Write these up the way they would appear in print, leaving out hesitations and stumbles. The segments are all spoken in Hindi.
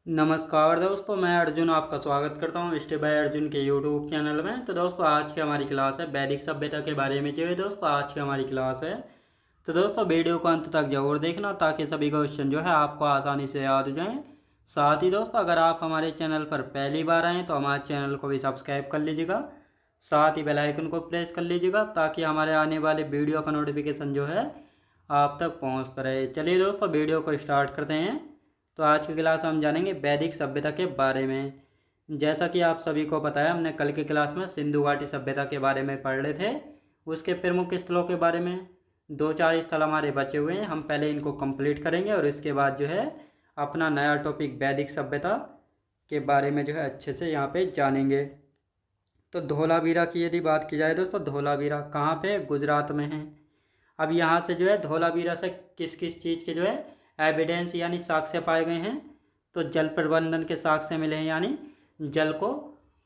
नमस्कार दोस्तों, मैं अर्जुन आपका स्वागत करता हूँ स्टेप बाय अर्जुन के यूट्यूब चैनल में। तो दोस्तों आज की हमारी क्लास है वैदिक सभ्यता के बारे में। जो है दोस्तों आज की हमारी क्लास है, तो दोस्तों वीडियो को अंत तक जरूर देखना ताकि सभी क्वेश्चन जो है आपको आसानी से याद हो जाएं। साथ ही दोस्तों अगर आप हमारे चैनल पर पहली बार आएँ तो हमारे चैनल को भी सब्सक्राइब कर लीजिएगा, साथ ही बेल आइकन को प्रेस कर लीजिएगा ताकि हमारे आने वाले वीडियो का नोटिफिकेशन जो है आप तक पहुँचता रहे। चलिए दोस्तों वीडियो को स्टार्ट करते हैं। तो आज की क्लास हम जानेंगे वैदिक सभ्यता के बारे में। जैसा कि आप सभी को पता है, हमने कल की क्लास में सिंधु घाटी सभ्यता के बारे में पढ़ रहे थे। उसके प्रमुख स्थलों के बारे में 2-4 स्थल हमारे बचे हुए हैं, हम पहले इनको कंप्लीट करेंगे और इसके बाद जो है अपना नया टॉपिक वैदिक सभ्यता के बारे में जो है अच्छे से यहाँ पे जानेंगे। तो धोलावीरा की यदि बात की जाए दोस्तों, धोलावीरा कहाँ पे? गुजरात में है। अब यहाँ से जो है धोलावीरा से किस किस चीज़ के जो है एविडेंस यानी साक्ष्य पाए गए हैं? तो जल प्रबंधन के साक्ष्य मिले हैं, यानी जल को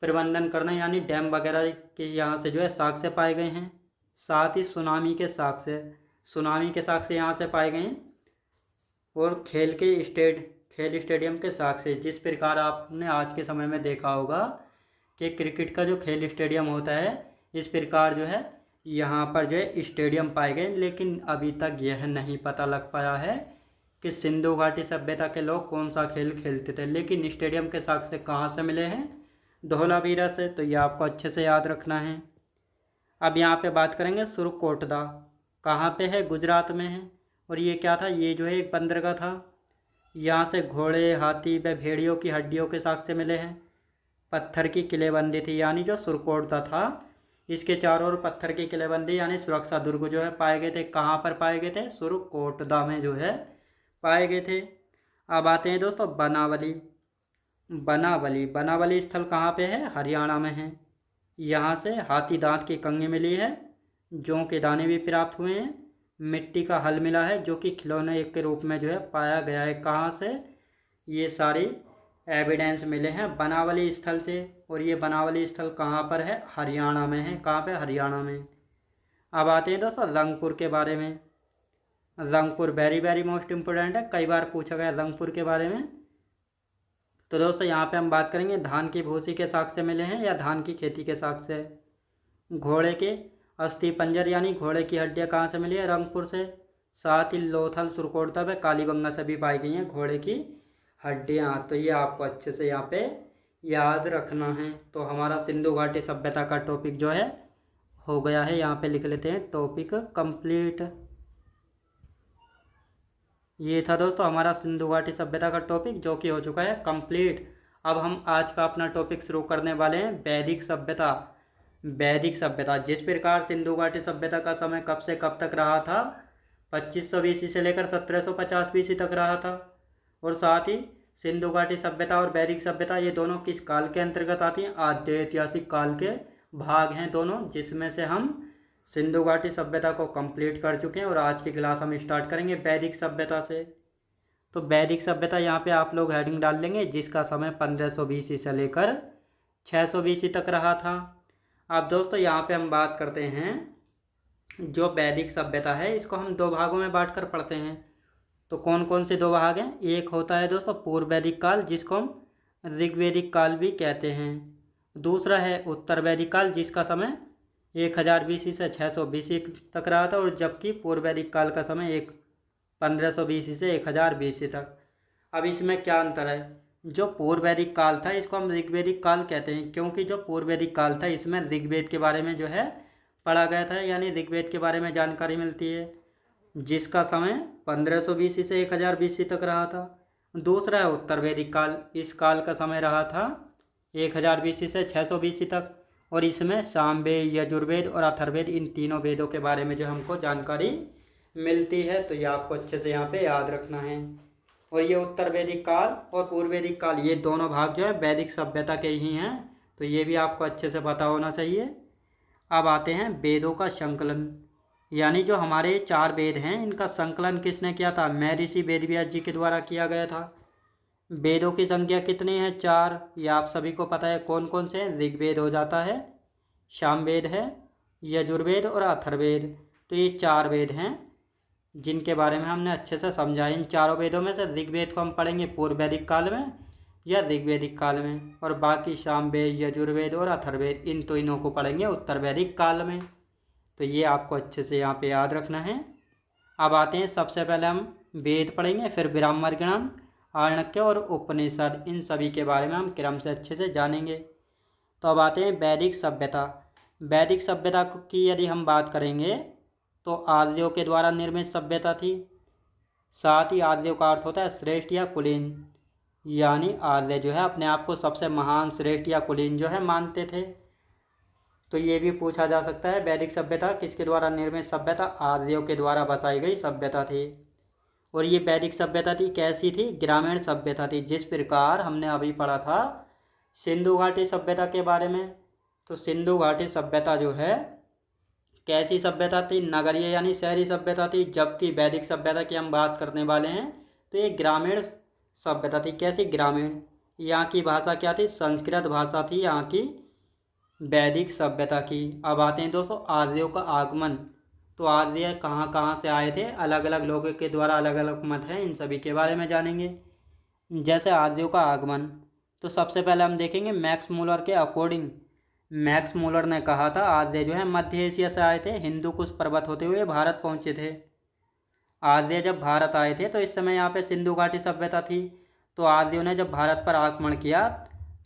प्रबंधन करना यानी डैम वगैरह के यहाँ से जो है साक्ष्य पाए गए हैं। साथ ही सुनामी के साक्ष्य यहाँ से पाए गए हैं। और खेल स्टेडियम के साक्ष्य, जिस प्रकार आपने आज के समय में देखा होगा कि क्रिकेट का जो खेल स्टेडियम होता है, इस प्रकार जो है यहाँ पर जो है स्टेडियम पाए गए, लेकिन अभी तक यह नहीं पता लग पाया है कि सिंधु घाटी सभ्यता के लोग कौन सा खेल खेलते थे। लेकिन स्टेडियम के साक्ष्य कहाँ से मिले हैं? धोलावीरा से। तो ये आपको अच्छे से याद रखना है। अब यहाँ पे बात करेंगे सुरकोटदा, कहाँ पे है? गुजरात में है। और ये क्या था? ये जो है एक बंदरगाह था। यहाँ से घोड़े, हाथी व भेड़ियों की हड्डियों के साक्ष्य मिले हैं। पत्थर की किलेबंदी थी, यानी जो सुरकोटदा था इसके चारों ओर पत्थर की किलेबंदी यानी सुरक्षा दुर्ग जो है पाए गए थे। कहाँ पर पाए गए थे? सुरकोटदा में जो है पाए गए थे। अब आते हैं दोस्तों बनावली स्थल कहाँ पे है? हरियाणा में है। यहाँ से हाथी दांत की कंगी मिली है, जौ के दाने भी प्राप्त हुए हैं, मिट्टी का हल मिला है जो कि खिलौने एक के रूप में जो है पाया गया है। कहाँ से? ये सारी एविडेंस मिले हैं बनावली स्थल से। और ये बनावली स्थल कहाँ पर है? हरियाणा में है। कहाँ पे? हरियाणा में। अब आते हैं दोस्तों रंगपुर के बारे में। Rangpur very very most important है, कई बार पूछा गया रंगपुर के बारे में। तो दोस्तों यहाँ पे हम बात करेंगे धान की भूसी के साक्ष्य मिले हैं या धान की खेती के साक्ष्य। घोड़े के अस्थि पंजर यानी घोड़े की हड्डियाँ कहाँ से मिली है? रंगपुर से। साथ ही लोथल, सुरकोटदा व कालीबंगा से भी पाई गई हैं घोड़े की हड्डियाँ। तो ये आपको अच्छे से यहाँ पे याद रखना है। तो हमारा सिंधु घाटी सभ्यता का टॉपिक जो है हो गया है। यहाँ पे लिख लेते हैं टॉपिक कंप्लीट। ये था दोस्तों हमारा सिंधु घाटी सभ्यता का टॉपिक जो कि हो चुका है कंप्लीट। अब हम आज का अपना टॉपिक शुरू करने वाले हैं वैदिक सभ्यता। जिस प्रकार सिंधु घाटी सभ्यता का समय कब से कब तक रहा था? 2500 बीसी से लेकर 1750 बीसी तक रहा था। और साथ ही सिंधु घाटी सभ्यता और वैदिक सभ्यता ये दोनों किस काल के अंतर्गत आती हैं? आद्य ऐतिहासिक काल के भाग हैं दोनों, जिसमें से हम सिंधु घाटी सभ्यता को कंप्लीट कर चुके हैं। और आज की क्लास हम स्टार्ट करेंगे वैदिक सभ्यता से। तो वैदिक सभ्यता यहाँ पे आप लोग हेडिंग डाल लेंगे, जिसका समय 1500 बीसी से लेकर 600 बीसी तक रहा था। अब दोस्तों यहाँ पे हम बात करते हैं, जो वैदिक सभ्यता है इसको हम 2 भागों में बांट कर पढ़ते हैं। तो कौन कौन से 2 भाग हैं? एक होता है दोस्तों पूर्व वैदिक काल, जिसको हम ऋग्वैदिक काल भी कहते हैं। दूसरा है उत्तर वैदिक काल, जिसका समय 1000 बीसी से 600 बीसी तक रहा था। और जबकि पूर्व वैदिक काल का समय 1500 बीसी से 1000 बीसी तक। अब इसमें क्या अंतर है? जो पूर्व वैदिक काल था इसको हम ऋग्वैदिक काल कहते हैं, क्योंकि जो पूर्व वैदिक काल था इसमें ऋग्वेद के बारे में जो है पढ़ा गया था, यानी ऋग्वेद के बारे में जानकारी मिलती है, जिसका समय 1500 बीसी से 1000 बीसी तक रहा था। दूसरा है उत्तर वैदिक काल, इस काल का समय रहा था 1000 बीसी से 600 बीसी तक। और इसमें सामवेद, यजुर्वेद और अथर्ववेद, इन तीनों वेदों के बारे में जो हमको जानकारी मिलती है। तो ये आपको अच्छे से यहाँ पे याद रखना है। और ये उत्तर वैदिक काल और पूर्व वैदिक काल ये दोनों भाग जो है वैदिक सभ्यता के ही हैं। तो ये भी आपको अच्छे से पता होना चाहिए। अब आते हैं वेदों का संकलन, यानी जो हमारे 4 वेद हैं इनका संकलन किसने किया था? महर्षि वेदव्यास जी के द्वारा किया गया था। वेदों की संख्या कितनी है? 4। ये आप सभी को पता है। कौन कौन से? ऋग्वेद हो जाता है, सामवेद है, यजुर्वेद और अथर्ववेद। तो ये 4 वेद हैं जिनके बारे में हमने अच्छे से समझा। इन चारों वेदों में से ऋग्वेद को हम पढ़ेंगे पूर्व वैदिक काल में, या ऋग्वैदिक काल में, और बाकी सामवेद, यजुर्वेद और अथर्ववेद इन तीनों को पढ़ेंगे उत्तर वैदिक काल में। तो ये आपको अच्छे से यहाँ पे याद रखना है। अब आते हैं, सबसे पहले हम वेद पढ़ेंगे, फिर ब्राह्मण गण, आर्णक्य और उपनिषद, इन सभी के बारे में हम क्रम से अच्छे से जानेंगे। तो अब आते हैं वैदिक सभ्यता। वैदिक सभ्यता की यदि हम बात करेंगे तो आर्यों के द्वारा निर्मित सभ्यता थी। साथ ही आर्यों का अर्थ होता है श्रेष्ठ या कुलीन, यानी आर्य जो है अपने आप को सबसे महान, श्रेष्ठ या कुलीन जो है मानते थे। तो ये भी पूछा जा सकता है, वैदिक सभ्यता किसके द्वारा निर्मित सभ्यता? आर्यों के द्वारा बसाई गई सभ्यता थी। और ये वैदिक सभ्यता थी कैसी थी? ग्रामीण सभ्यता थी, जिस प्रकार हमने अभी पढ़ा था सिंधु घाटी सभ्यता के बारे में। तो सिंधु घाटी सभ्यता जो है कैसी सभ्यता थी? नगरीय यानी शहरी सभ्यता थी। जबकि वैदिक सभ्यता की हम बात करने वाले हैं तो ये ग्रामीण सभ्यता थी। कैसी? ग्रामीण। यहाँ की भाषा क्या थी? संस्कृत भाषा थी यहाँ की वैदिक सभ्यता की। अब आते हैं दोस्तों आर्यों का आगमन। तो आर्य कहाँ कहाँ से आए थे? अलग अलग लोगों के द्वारा अलग अलग मत हैं, इन सभी के बारे में जानेंगे। जैसे आर्यों का आगमन, तो सबसे पहले हम देखेंगे मैक्स मूलर के अकॉर्डिंग। मैक्स मूलर ने कहा था आर्य जो है मध्य एशिया से आए थे, हिंदू कुश पर्वत होते हुए भारत पहुँचे थे। आर्य जब भारत आए थे तो इस समय यहाँ पे सिंधु घाटी सभ्यता थी। तो आर्यों ने जब भारत पर आक्रमण किया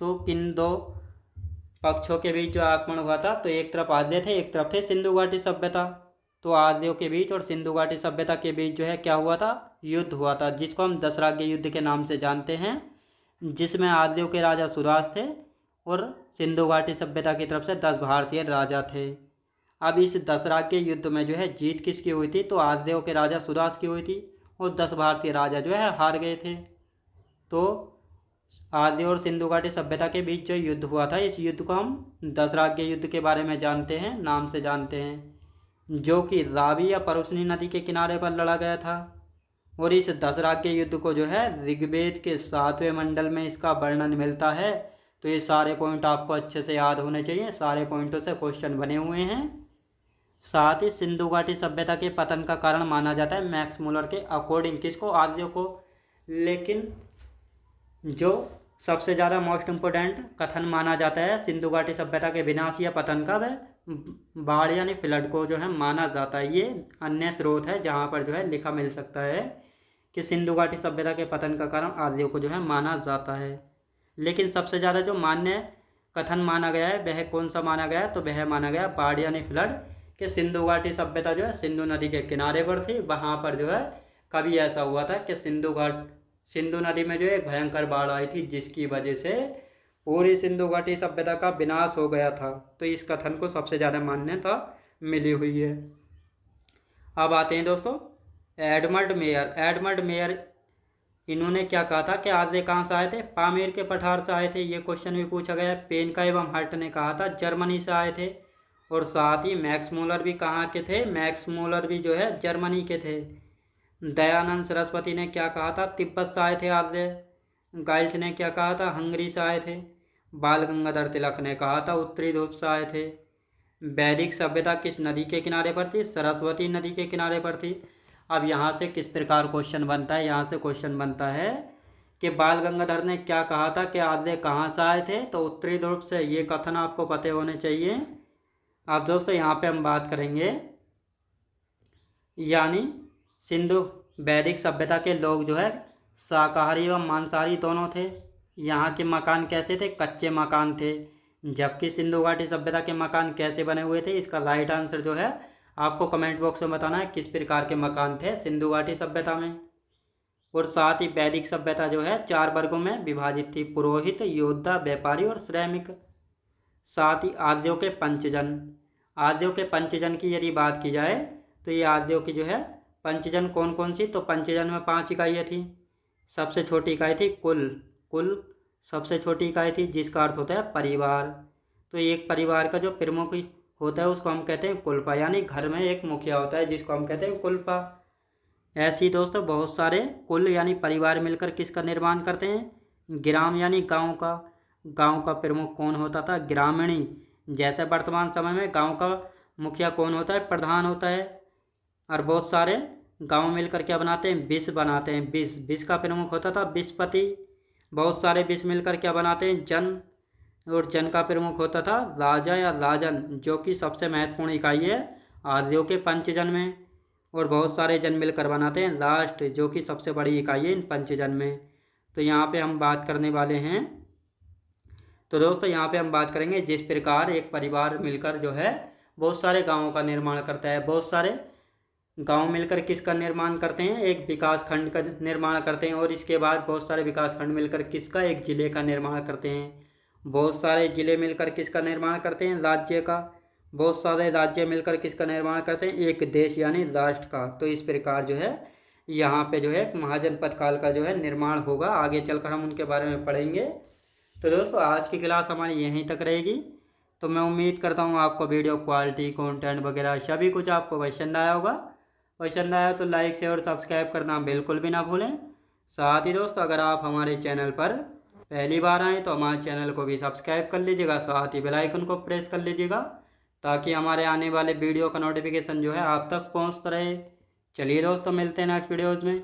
तो किन दो पक्षों के बीच जो आक्रमण हुआ था, तो एक तरफ आर्य थे, एक तरफ थे सिंधु घाटी सभ्यता। तो आर्यों के बीच और सिंधु घाटी सभ्यता के बीच जो है क्या हुआ था? युद्ध हुआ था, जिसको हम दशराज्य युद्ध के नाम से जानते हैं, जिसमें आर्यों के राजा सुराज थे और सिंधु घाटी सभ्यता की तरफ से 10 भारतीय राजा थे। अब इस दशराज्य युद्ध में जो है जीत किसकी हुई थी? तो आर्यों के राजा सुराज की हुई थी और 10 भारतीय राजा जो है हार गए थे। तो आर्य और सिंधु घाटी सभ्यता के बीच जो युद्ध हुआ था, इस युद्ध को हम दशराज्य युद्ध के बारे में जानते हैं, नाम से जानते हैं, जो कि रावी या परुशनी नदी के किनारे पर लड़ा गया था। और इस दशराज्य युद्ध को जो है ऋग्वेद के 7वें मंडल में इसका वर्णन मिलता है। तो ये सारे पॉइंट आपको अच्छे से याद होने चाहिए, सारे पॉइंटों से क्वेश्चन बने हुए हैं। साथ ही सिंधु घाटी सभ्यता के पतन का कारण माना जाता है मैक्स मूलर के अकॉर्डिंग किसको? आर्यों को। लेकिन जो सबसे ज़्यादा मोस्ट इम्पोर्टेंट कथन माना जाता है सिंधु घाटी सभ्यता के विनाश या पतन का, वह बाढ़ यानी फ्लड को जो है माना जाता है। ये अन्य स्रोत है जहाँ पर जो है लिखा मिल सकता है कि सिंधु घाटी सभ्यता के पतन का कारण आर्यों को जो है माना जाता है। लेकिन सबसे ज़्यादा जो मान्य कथन माना गया है वह कौन सा माना गया है? तो वह माना गया बाढ़ यानी फ्लड, कि सिंधु घाटी सभ्यता जो है सिंधु नदी के किनारे पर थी। वहाँ पर जो है कभी ऐसा हुआ था कि सिंधु नदी में जो एक भयंकर बाढ़ आई थी, जिसकी वजह से पूरी सिंधु घाटी सभ्यता का विनाश हो गया था। तो इस कथन को सबसे ज़्यादा मान्यता मिली हुई है। अब आते हैं दोस्तों एडमंड मेयर इन्होंने क्या कहा था कि आर्य कहाँ से आए थे? पामीर के पठार से आए थे। ये क्वेश्चन भी पूछा गया है। पेनका एवं हर्ट ने कहा था जर्मनी से आए थे। और साथ ही मैक्स मूलर भी कहाँ के थे? मैक्स मूलर भी जो है जर्मनी के थे। दयानंद सरस्वती ने क्या कहा था? तिब्बत से आए थे आर्य। गाइल्स ने क्या कहा था? हंगरी से आए थे। बाल गंगाधर तिलक ने कहा था उत्तरी ध्रुव से आए थे। वैदिक सभ्यता किस नदी के किनारे पर थी? सरस्वती नदी के किनारे पर थी। अब यहाँ से किस प्रकार क्वेश्चन बनता है? यहाँ से क्वेश्चन बनता है कि बाल गंगाधर ने क्या कहा था कि आर्य कहाँ से आए थे? तो उत्तरी ध्रुव से। ये कथन आपको पते होने चाहिए। अब दोस्तों यहाँ पे हम बात करेंगे, यानी सिंधु वैदिक सभ्यता के लोग जो है शाकाहारी एवं मांसाहारी दोनों थे। यहाँ के मकान कैसे थे? कच्चे मकान थे। जबकि सिंधु घाटी सभ्यता के मकान कैसे बने हुए थे? इसका राइट आंसर जो है आपको कमेंट बॉक्स में बताना है किस प्रकार के मकान थे सिंधु घाटी सभ्यता में। और साथ ही वैदिक सभ्यता जो है 4 वर्गों में विभाजित थी: पुरोहित, योद्धा, व्यापारी और श्रमिक। साथ ही आर्यों के पंचजन की यदि बात की जाए तो ये आर्यों की जो है पंचजन कौन कौन सी? तो पंचजन में 5 इकाइयाँ थी। सबसे छोटी इकाई थी कुल सबसे छोटी इकाई थी, जिसका अर्थ होता है परिवार। तो एक परिवार का जो प्रमुख होता है उसको हम कहते हैं कुलपा, यानी घर में एक मुखिया होता है जिसको हम कहते हैं कुलपा। ऐसे ही दोस्तों बहुत सारे कुल यानी परिवार मिलकर किसका निर्माण करते हैं? ग्राम यानी गांव का प्रमुख कौन होता था? ग्रामीणी। जैसे वर्तमान समय में गांव का मुखिया कौन होता है? प्रधान होता है। और बहुत सारे गांव मिलकर क्या बनाते हैं? विष बनाते हैं। विष का प्रमुख होता था विषपति। बहुत सारे विष मिलकर क्या बनाते हैं, जन, और जन का प्रमुख होता था राजा या राजन, जो कि सबसे महत्वपूर्ण इकाई है आर्यों के पंचजन में। और बहुत सारे जन मिलकर बनाते हैं लास्ट, जो कि सबसे बड़ी इकाई है इन पंचजन में। तो यहाँ पे हम बात करने वाले हैं, तो दोस्तों यहाँ पे हम बात करेंगे जिस प्रकार एक परिवार मिलकर जो है बहुत सारे गाँवों का निर्माण करता है। बहुत सारे गांव मिलकर किसका निर्माण करते हैं, एक विकास खंड का निर्माण करते हैं। और इसके बाद बहुत सारे विकास खंड मिलकर किसका, एक जिले का निर्माण करते हैं। बहुत सारे जिले मिलकर किसका निर्माण करते हैं, राज्य का। बहुत सारे राज्य मिलकर किसका निर्माण करते हैं, एक देश यानी राष्ट्र का। तो इस प्रकार जो है यहाँ पे जो है महाजनपद काल का जो है निर्माण होगा। आगे चलकर हम उनके बारे में पढ़ेंगे। तो दोस्तों आज की क्लास हमारी यहीं तक रहेगी। तो मैं उम्मीद करता हूँ आपको वीडियो क्वालिटी, कंटेंट वगैरह सभी कुछ आपको पसंद आया होगा। पसंद आया तो लाइक, शेयर और सब्सक्राइब करना बिल्कुल भी ना भूलें। साथ ही दोस्तों अगर आप हमारे चैनल पर पहली बार आएँ तो हमारे चैनल को भी सब्सक्राइब कर लीजिएगा, साथ ही बेल आइकन को प्रेस कर लीजिएगा, ताकि हमारे आने वाले वीडियो का नोटिफिकेशन जो है आप तक पहुंचता रहे। चलिए दोस्तों मिलते हैं नेक्स्ट वीडियोज़ में।